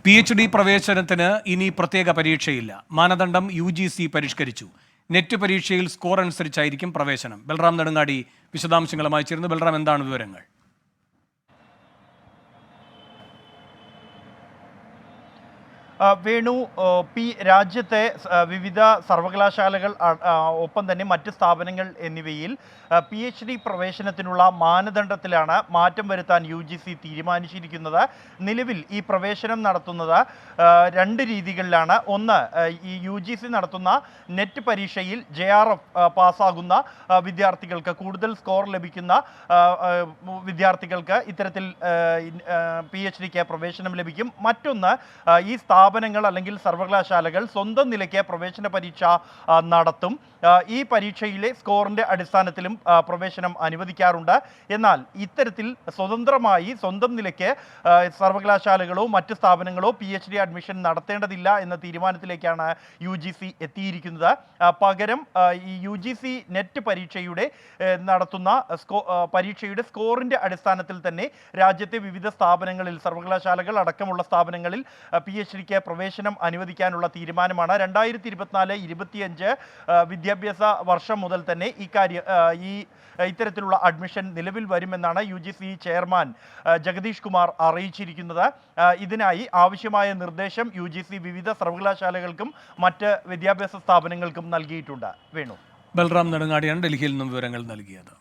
PhD പ്രവേശനത്തിന് ഇനി പ്രത്യേക പരീക്ഷയില്ല. മാനദണ്ഡം UGC പരിഷ്കരിച്ചു. നെറ്റ് പരീക്ഷയിൽ സ്കോർ അനുസരിച്ചായിരിക്കും പ്രവേശനം. ബൽറാം നെടുങ്ങാടി വിശദാംശങ്ങളുമായി ചേർന്ന്. ബൽറാം, എന്താണ് വിവരങ്ങൾ? വേണു, രാജ്യത്തെ വിവിധ സർവകലാശാലകൾ ഒപ്പം തന്നെ മറ്റ് സ്ഥാപനങ്ങൾ എന്നിവയിൽ PhD പ്രവേശനത്തിനുള്ള മാനദണ്ഡത്തിലാണ് മാറ്റം വരുത്താൻ UGC തീരുമാനിച്ചിരിക്കുന്നത്. നിലവിൽ ഈ പ്രവേശനം നടത്തുന്നത് രണ്ട് രീതികളിലാണ്. ഒന്ന്, ഈ UGC നടത്തുന്ന നെറ്റ് പരീക്ഷയിൽ JRF പാസ്സാകുന്ന വിദ്യാർത്ഥികൾക്ക്, കൂടുതൽ സ്കോർ ലഭിക്കുന്ന വിദ്യാർത്ഥികൾക്ക് ഇത്തരത്തിൽ PhDക്ക് പ്രവേശനം ലഭിക്കും. മറ്റൊന്ന്, ഈ സ്ഥാപനങ്ങൾ അല്ലെങ്കിൽ സർവകലാശാലകൾ സ്വന്തം നിലയ്ക്ക് പ്രവേശന പരീക്ഷ നടത്തും. ഈ പരീക്ഷയിലെ സ്കോറിൻ്റെ അടിസ്ഥാനത്തിലും പ്രവേശനം അനുവദിക്കാറുണ്ട്. എന്നാൽ ഇത്തരത്തിൽ സ്വതന്ത്രമായി സ്വന്തം നിലയ്ക്ക് സർവകലാശാലകളോ മറ്റ് സ്ഥാപനങ്ങളോ PhD അഡ്മിഷൻ നടത്തേണ്ടതില്ല എന്ന തീരുമാനത്തിലേക്കാണ് UGC എത്തിയിരിക്കുന്നത്. പകരം ഈ UGC നെറ്റ് പരീക്ഷയുടെ നടത്തുന്ന പരീക്ഷയുടെ സ്കോറിൻ്റെ അടിസ്ഥാനത്തിൽ തന്നെ രാജ്യത്തെ വിവിധ സ്ഥാപനങ്ങളിൽ, സർവകലാശാലകൾ അടക്കമുള്ള സ്ഥാപനങ്ങളിൽ PhDക്ക് പ്രവേശനം അനുവദിക്കാനുള്ള തീരുമാനമാണ്. 2024-25 വിദ്യാഭ്യാസ വർഷം മുതൽ തന്നെ ഇത്തരത്തിലുള്ള അഡ്മിഷൻ നിലവിൽ വരുമെന്നാണ് UGC ചെയർമാൻ ജഗദീഷ് കുമാർ അറിയിച്ചിരിക്കുന്നത്. ഇതിനായി ആവശ്യമായ നിർദ്ദേശം UGC വിവിധ സർവകലാശാലകൾക്കും മറ്റ് വിദ്യാഭ്യാസ സ്ഥാപനങ്ങൾക്കും നൽകിയിട്ടുണ്ട്. വേണു. ബൽറാം നെടുങ്ങാടിയാണ് ഡൽഹിയിൽ നിന്നും വിവരങ്ങൾ നൽകിയത്.